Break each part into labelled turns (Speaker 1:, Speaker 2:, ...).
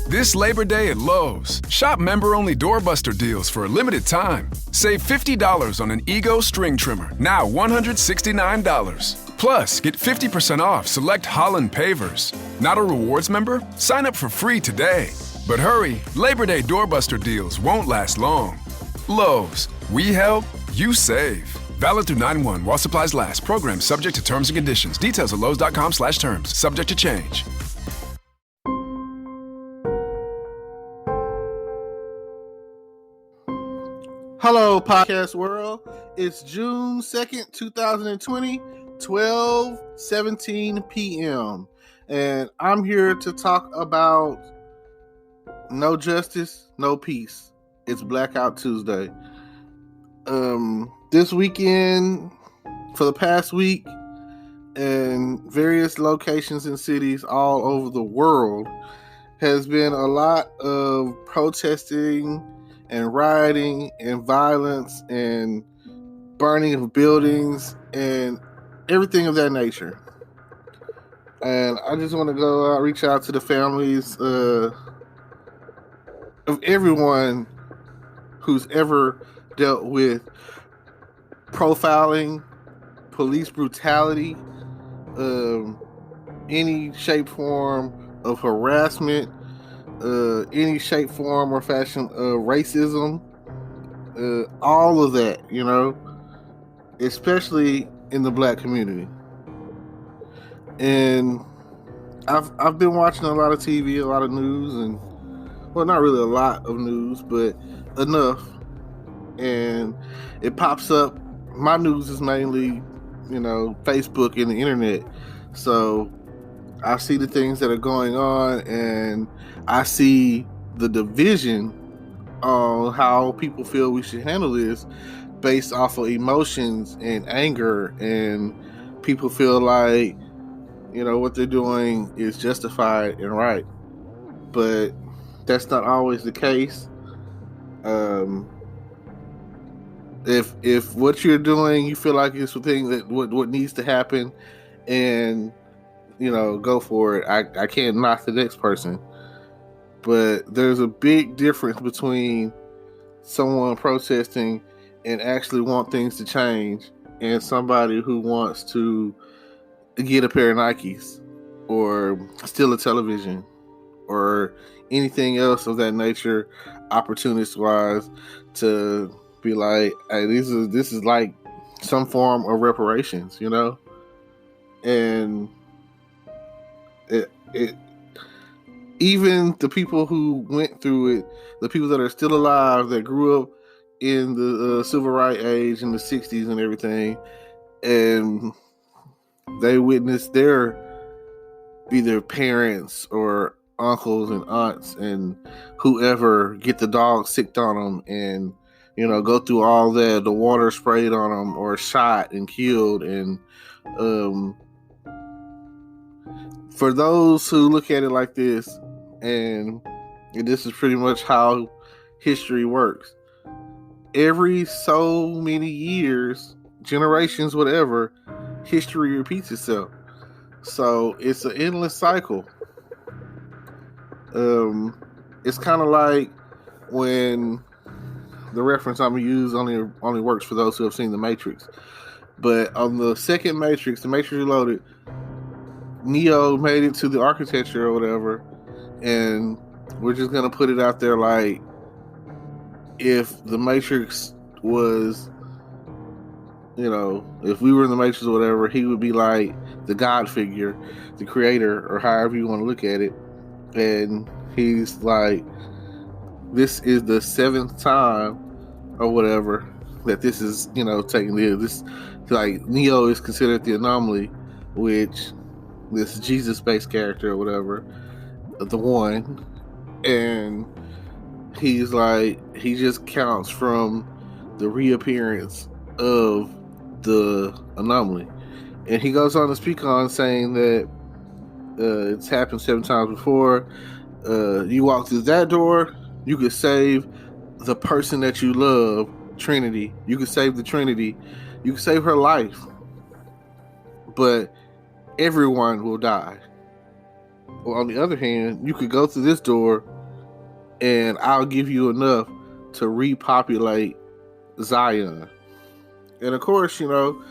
Speaker 1: This Labor Day at Lowe's, shop member-only doorbuster deals for a limited time. Save $50 on an Ego string trimmer, now $169. Plus, get 50% off select Holland pavers. Not a rewards member? Sign up for free today. But hurry, Labor Day doorbuster deals won't last long. Lowe's, we help, you save. Valid through 9/1 while supplies last. Program subject to terms and conditions. Details at lowes.com/terms. Subject to change.
Speaker 2: Hello, podcast world. It's June 2nd, 2020, 12:17 p.m. And I'm here to talk about no justice, no peace. It's Blackout Tuesday. This weekend, for the past week, in various locations and cities all over the world, has been a lot of protesting and rioting and violence and burning of buildings and everything of that nature. And I just want to go out, reach out to the families of everyone who's ever dealt with profiling, police brutality, any shape, form of harassment, any shape, form, or fashion of racism, all of that, especially in the black community. And I've been watching a lot of TV, a lot of news, and well, not really a lot of news, but enough. And it pops up. My news is mainly, Facebook and the internet. So I see the things that are going on, and I see the division on how people feel we should handle this based off of emotions and anger, and people feel like, what they're doing is justified and right. But that's not always the case. If what you're doing, you feel like it's the thing that what needs to happen, and go for it. I can't knock the next person, but there's a big difference between someone protesting and actually want things to change, and somebody who wants to get a pair of Nikes or steal a television or anything else of that nature, opportunist wise, to be like, hey, this is like some form of reparations, and it even the people who went through it, the people that are still alive, that grew up in the civil rights age in the 60s and everything, and they witnessed their either parents or uncles and aunts and whoever get the dog sicked on them, and go through all that, the water sprayed on them or shot and killed. And for those who look at it like this, and this is pretty much how history works, every so many years, generations, whatever, history repeats itself. So it's an endless cycle. It's kind of like when the reference I'm going to use only works for those who have seen The Matrix. But on the second Matrix, The Matrix Reloaded, Neo made it to the architecture or whatever, and we're just going to put it out there like, if the Matrix was, if we were in the Matrix or whatever, he would be like the God figure, the creator, or however you want to look at it. And he's like, this is the 7th time or whatever that this is, taking this, like, Neo is considered the anomaly, which this Jesus-based character or whatever, the one, and he's like, he just counts from the reappearance of the anomaly. And he goes on to speak on saying that it's happened 7 times before. You walk through that door, you could save the person that you love, Trinity. You could save the Trinity. You could save her life. But everyone will die. Well, on the other hand, you could go through this door and I'll give you enough to repopulate Zion. And of course, you know,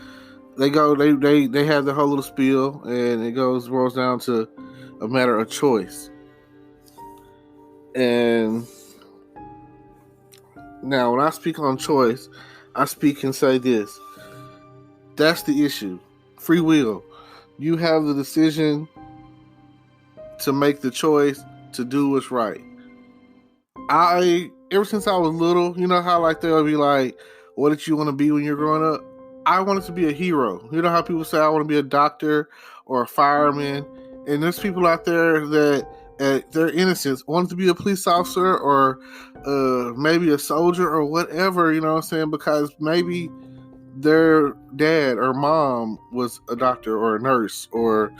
Speaker 2: they have the whole little spiel, and it boils down to a matter of choice. And now, when I speak on choice, I speak and say this. That's the issue. Free will. You have the decision to make the choice to do what's right. Ever since I was little, you know how like they'll be like, what did you want to be when you're growing up? I wanted to be a hero. You know how people say I want to be a doctor or a fireman? And there's people out there that at their innocence wanted to be a police officer or maybe a soldier or whatever, you know what I'm saying? Because maybe their dad or mom was a doctor or a nurse or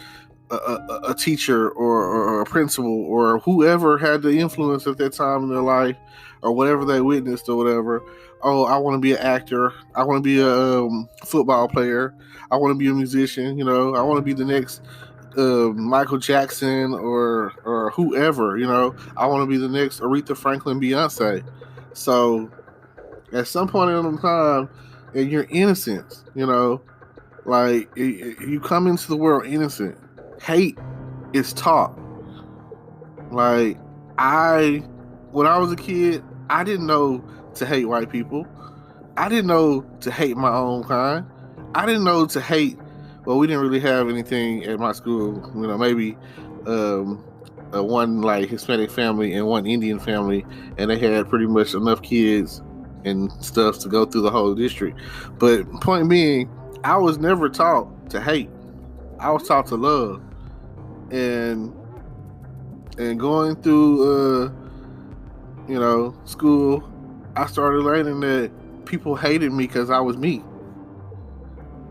Speaker 2: a teacher or a principal or whoever had the influence at that time in their life or whatever they witnessed or whatever. Oh, I want to be an actor. I want to be a football player. I want to be a musician. You know, I want to be the next Michael Jackson or whoever. You know, I want to be the next Aretha Franklin, Beyonce. So at some point in time, in your innocence, you know, like you come into the world innocent. Hate is taught. Like when I was a kid, I didn't know to hate white people. I didn't know to hate my own kind. I didn't know to hate. Well, we didn't really have anything at my school. You know, maybe one like Hispanic family and one Indian family, and they had pretty much enough kids and stuff to go through the whole district. But point being, I was never taught to hate. I was taught to love. And going through school, I started learning that people hated me because I was me.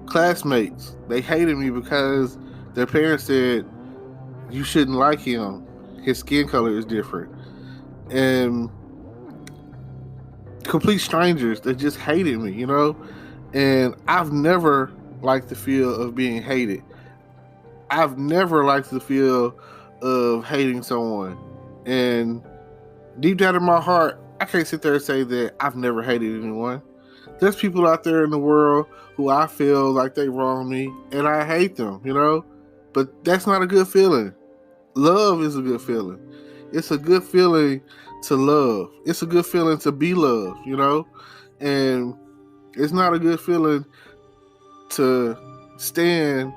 Speaker 2: Classmates, they hated me because their parents said you shouldn't like him. His skin color is different. And complete strangers that just hated me, you know? And I've never liked the feel of being hated. I've never liked the feel of hating someone. And deep down in my heart, I can't sit there and say that I've never hated anyone. There's people out there in the world who I feel like they wrong me, and I hate them, you know? But that's not a good feeling. Love is a good feeling. It's a good feeling to love. It's a good feeling to be loved, you know? And it's not a good feeling to stand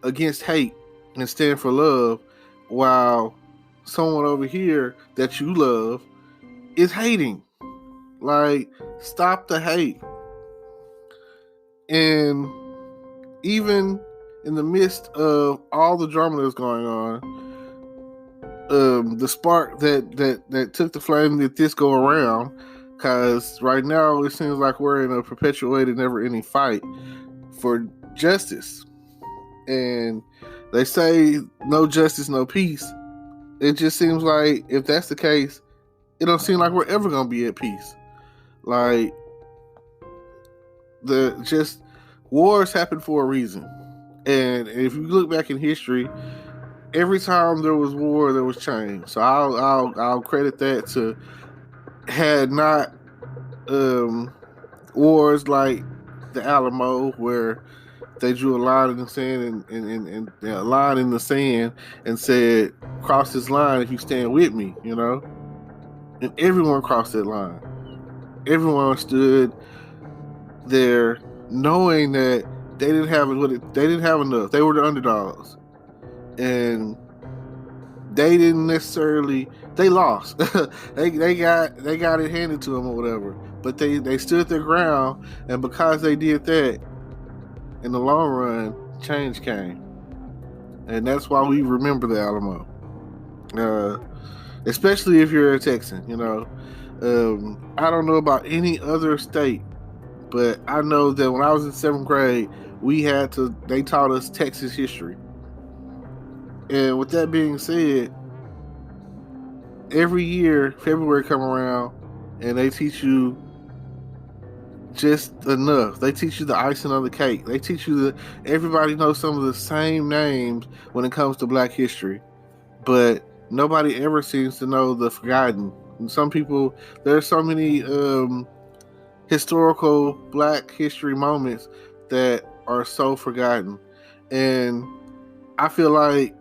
Speaker 2: against hate and stand for love while someone over here that you love is hating. Like, stop the hate. And even in the midst of all the drama that's going on, the spark that took the flame that this go around, because right now it seems like we're in a perpetuated, never-ending fight for justice. And they say no justice, no peace. It just seems like if that's the case, it don't seem like we're ever gonna be at peace. Like, wars happen for a reason. And if you look back in history, every time there was war, there was change. So I'll credit that to, had not wars like the Alamo, where they drew a line in the sand and a line in the sand and said, cross this line if you stand with me, you know? And everyone crossed that line. Everyone stood there knowing that they didn't have enough. They were the underdogs. And they didn't necessarily, they lost. they got it handed to them or whatever. But they stood their ground, and because they did that, in the long run, change came. And that's why we remember the Alamo. Especially if you're a Texan, you know. I don't know about any other state, but I know that when I was in 7th grade, they taught us Texas history. And with that being said, every year, February come around, and they teach you just enough. They teach you the icing on the cake. They teach you everybody knows some of the same names when it comes to Black history, but nobody ever seems to know the forgotten And some people, there's so many historical Black history moments that are so forgotten. And I feel like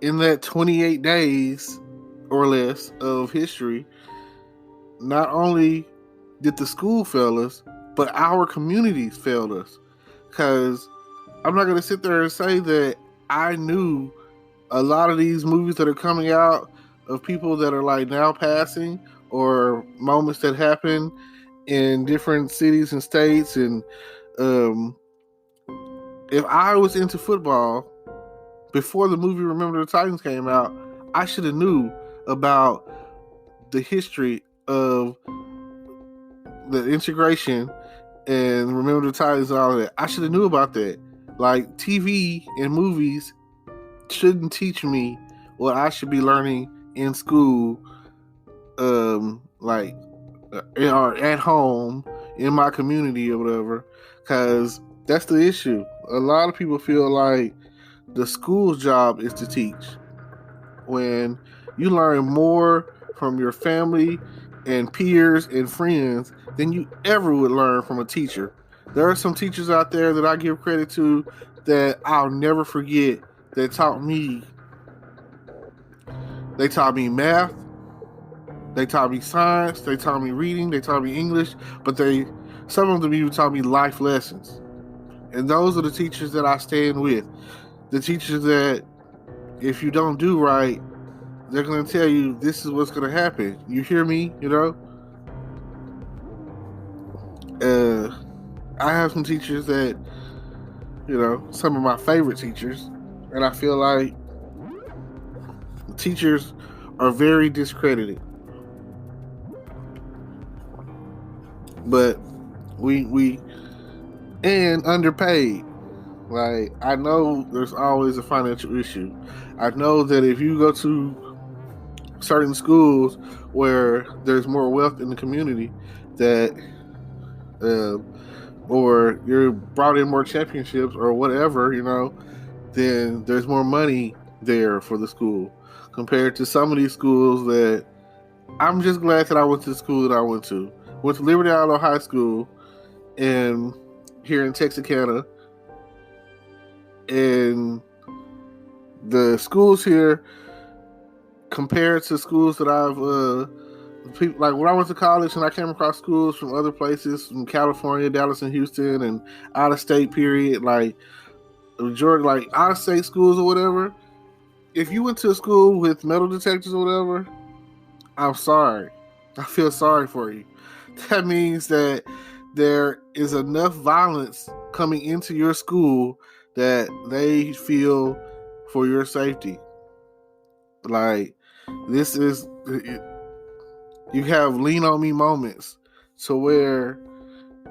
Speaker 2: in that 28 days or less of history, not only did the school fail us, but our communities failed us. Because I'm not going to sit there and say that I knew a lot of these movies that are coming out of people that are like now passing, or moments that happen in different cities and states. And if I was into football before the movie Remember the Titans came out, I should have knew about the history of the integration and Remember the Titans and all that. I should have knew about that. Like, TV and movies shouldn't teach me what I should be learning in school, like or at home in my community or whatever. Because that's the issue. A lot of people feel like the school's job is to teach, when you learn more from your family and peers and friends than you ever would learn from a teacher. There are some teachers out there that I give credit to that I'll never forget, that taught me. They taught me math, they taught me science, they taught me reading, they taught me English, but some of them even taught me life lessons. And those are the teachers that I stand with. The teachers that, if you don't do right, they're going to tell you this is what's going to happen. You hear me? You know? I have some teachers that, some of my favorite teachers, and I feel like teachers are very discredited. But we and underpaid. Like, I know there's always a financial issue. I know that if you go to certain schools where there's more wealth in the community, that or you're brought in more championships or whatever, then there's more money there for the school compared to some of these schools that I'm just glad that I went to the school that I went to. Went to Liberty Island High School and here in Texarkana, and the schools here compared to schools that I've like when I went to college and I came across schools from other places, from California, Dallas, and Houston, and out of state, period, like majority, like out of state schools or whatever. If you went to a school with metal detectors or whatever, I'm sorry. I feel sorry for you. That means that there is enough violence coming into your school that they feel for your safety. Like, this is, you have lean on me moments to where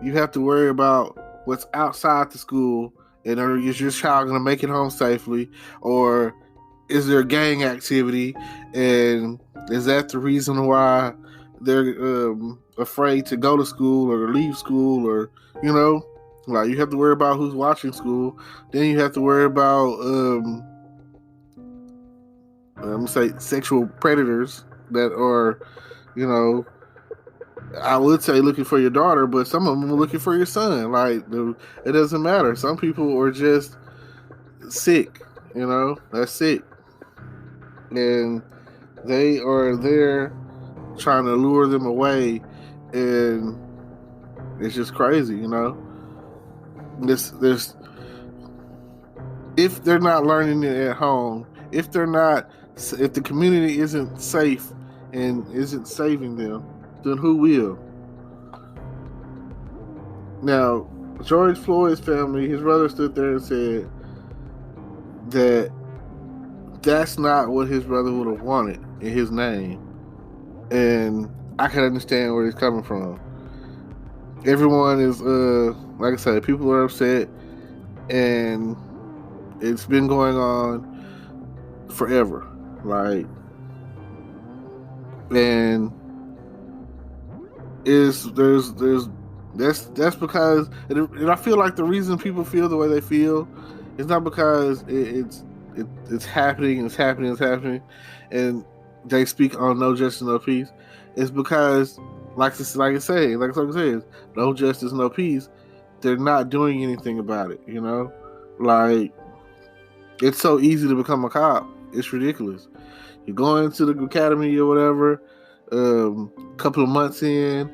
Speaker 2: you have to worry about what's outside the school, and is your child going to make it home safely, or is there gang activity, and is that the reason why they're afraid to go to school or leave school, or like, you have to worry about who's watching school. Then you have to worry about I'm gonna say sexual predators that are, I would say looking for your daughter, but some of them are looking for your son. Like, it doesn't matter. Some people are just sick, that's sick, and they are there trying to lure them away, and it's just crazy, This if they're not learning it at home, if the community isn't safe and isn't saving them, then who will? Now, George Floyd's family, his brother stood there and said that that's not what his brother would have wanted in his name. And I can understand where he's coming from. Everyone is, like I said, people are upset, and it's been going on forever. Like, and that's because, and I feel like the reason people feel the way they feel is not because it's happening, and they speak on no justice, no peace, is because, like I say, no justice, no peace. They're not doing anything about it. You know, like it's so easy to become a cop. It's ridiculous. You go into the academy or whatever, couple of months in,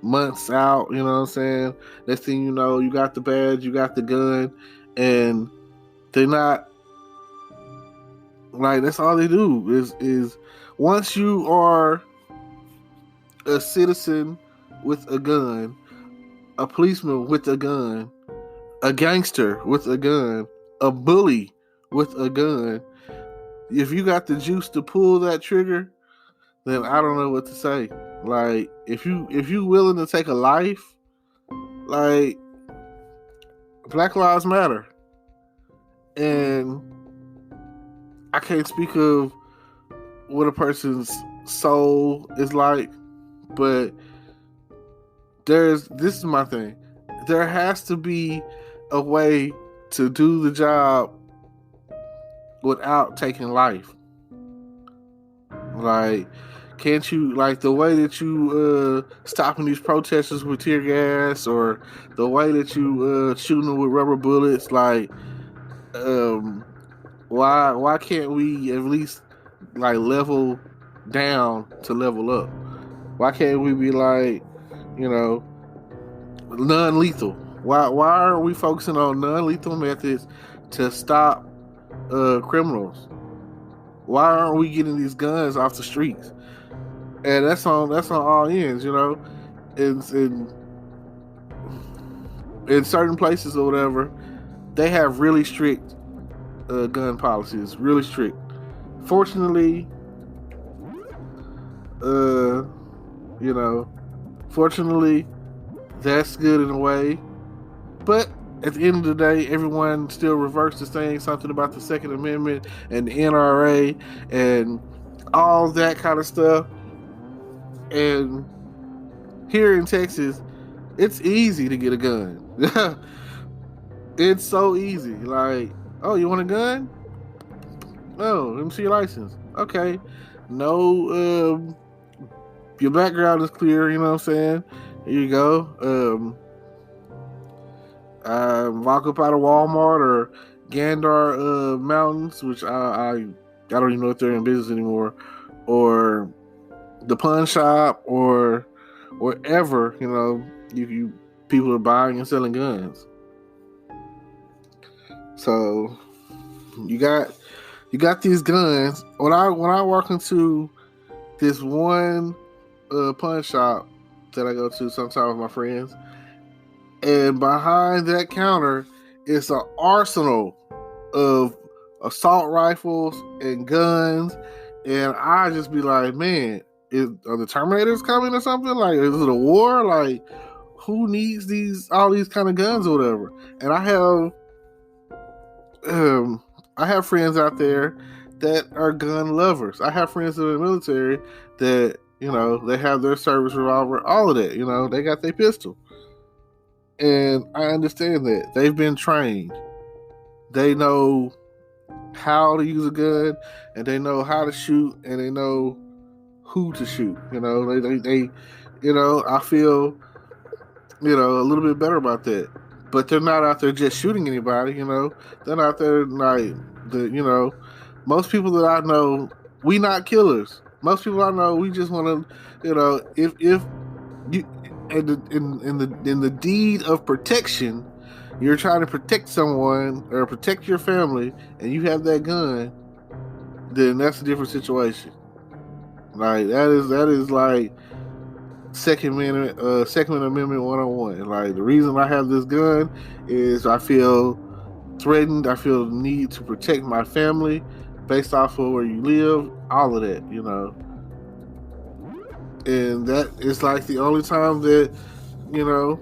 Speaker 2: months out. You know what I'm saying? Next thing you know, you got the badge, you got the gun, and they're not. Like that's all they do is once you are a citizen with a gun, a policeman with a gun, a gangster with a gun, a bully with a gun, if you got the juice to pull that trigger, then I don't know what to say. Like if you willing to take a life, like Black Lives Matter. And I can't speak of what a person's soul is like, but this is my thing. There has to be a way to do the job without taking life. Like, can't you, like the way that you stopping these protesters with tear gas, or the way that you shooting them with rubber bullets, like why can't we at least like level down to level up? Why can't we be like, you know, non-lethal? Why are we focusing on non-lethal methods to stop criminals? Why aren't we getting these guns off the streets? And that's on all ends, you know. In certain places or whatever, they have really strict gun policies, really strict. Fortunately, fortunately, that's good in a way. But at the end of the day, everyone still reverts to saying something about the Second Amendment and the NRA and all that kind of stuff. And here in Texas, it's easy to get a gun. It's so easy. Like, oh, you want a gun? No, let me see your license. Okay. No, your background is clear, you know what I'm saying? Here you go. Walk up out of Walmart or Gandar Mountains, which I don't even know if they're in business anymore, or the pawn shop, or wherever, you know, you people are buying and selling guns. So you got these guns. When I walk into this one pawn shop that I go to sometimes with my friends, and behind that counter is an arsenal of assault rifles and guns, and I just be like, man, are the Terminators coming or something? Like, is it a war? Like, who needs all these kind of guns or whatever? And I have friends out there that are gun lovers. I have friends in the military that, you know, they have their service revolver, all of that, you know, they got their pistol. And I understand that. They've been trained. They know how to use a gun, and they know how to shoot, and they know who to shoot. You know, they you know, I feel, you know, a little bit better about that. But they're not out there just shooting anybody, you know. They're not there like you know, most people that I know, we not killers. Most people I know, we just want to, you know, if you in the deed of protection, you're trying to protect someone or protect your family, and you have that gun, then that's a different situation. Like that is like Second Amendment 101. Like, the reason I have this gun is I feel threatened. I feel the need to protect my family based off of where you live, all of that, you know. And that is like the only time that, you know,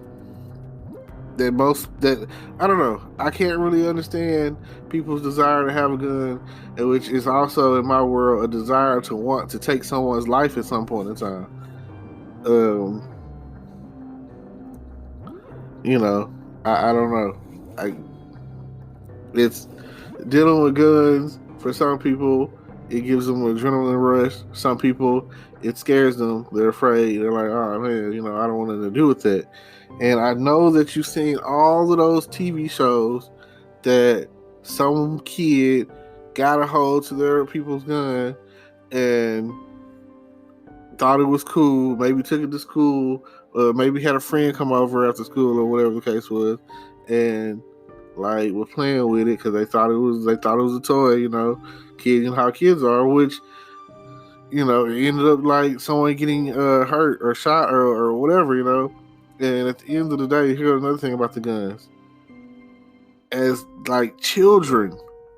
Speaker 2: that I don't know. I can't really understand people's desire to have a gun, which is also in my world a desire to want to take someone's life at some point in time. You know, I don't know. It's dealing with guns for some people it gives them an adrenaline rush. Some people, it scares them. They're afraid. They're like, oh man, I don't want anything to do with that. And I know that you've seen all of those TV shows that some kid got a hold to their people's gun and thought it was cool, maybe took it to school, maybe had a friend come over after school or whatever the case was, and like was playing with it because they thought it was a toy, kids, how kids are, which it ended up like someone getting hurt or shot or whatever, And at the end of the day, here's another thing about the guns. As like children,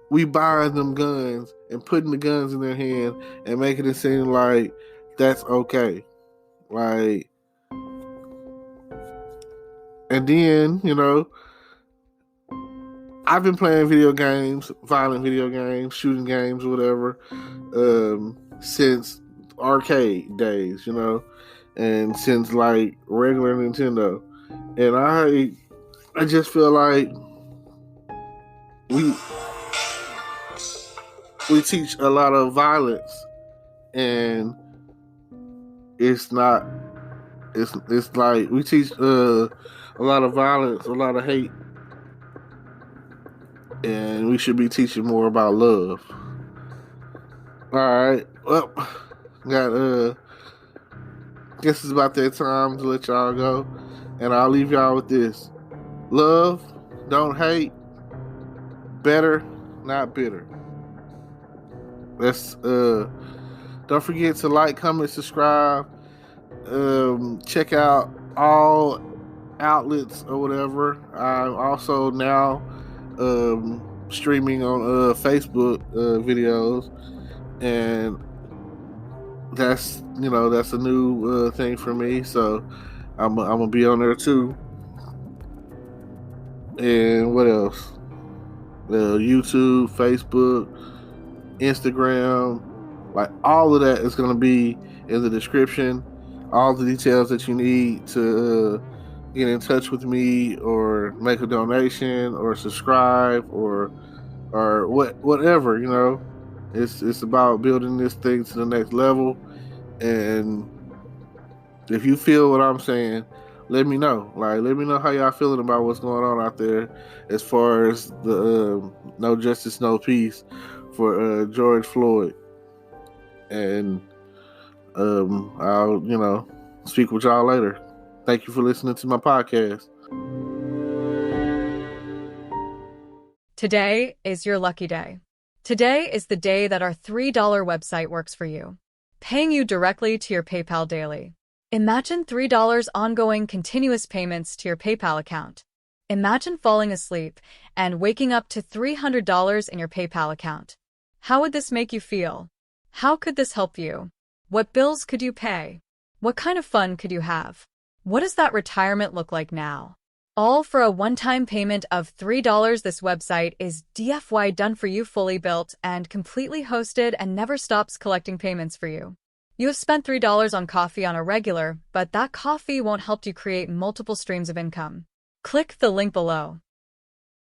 Speaker 2: we buying them guns and putting the guns in their hand and making it seem like that's okay. Like, and then, I've been playing video games, violent video games, shooting games, or whatever, since arcade days, and since like regular Nintendo. And I just feel like we teach a lot of violence, and it's like we teach a lot of violence, a lot of hate, and we should be teaching more about love. All right, well, guess it's about that time to let y'all go, and I'll leave y'all with this: love, don't hate, better, not bitter. Let's don't forget to like, comment, subscribe. Check out all outlets or whatever. I'm also now streaming on Facebook videos, and that's a new thing for me. So I'm gonna be on there too. And what else? YouTube, Facebook, Instagram, like all of that is going to be in the description. All the details that you need to get in touch with me or make a donation or subscribe or whatever, it's about building this thing to the next level. And if you feel what I'm saying, let me know. Like, let me know how y'all feeling about what's going on out there as far as the no justice, no peace for George Floyd. And I'll, speak with y'all later. Thank you for listening to my podcast.
Speaker 3: Today is your lucky day. Today is the day that our $3 website works for you, paying you directly to your PayPal daily. Imagine $3 ongoing continuous payments to your PayPal account. Imagine falling asleep and waking up to $300 in your PayPal account. How would this make you feel? How could this help you? What bills could you pay? What kind of fun could you have? What does that retirement look like now? All for a one-time payment of $3. This website is DFY done for you, fully built and completely hosted, and never stops collecting payments for you. You have spent $3 on coffee on a regular, but that coffee won't help you create multiple streams of income. Click the link below.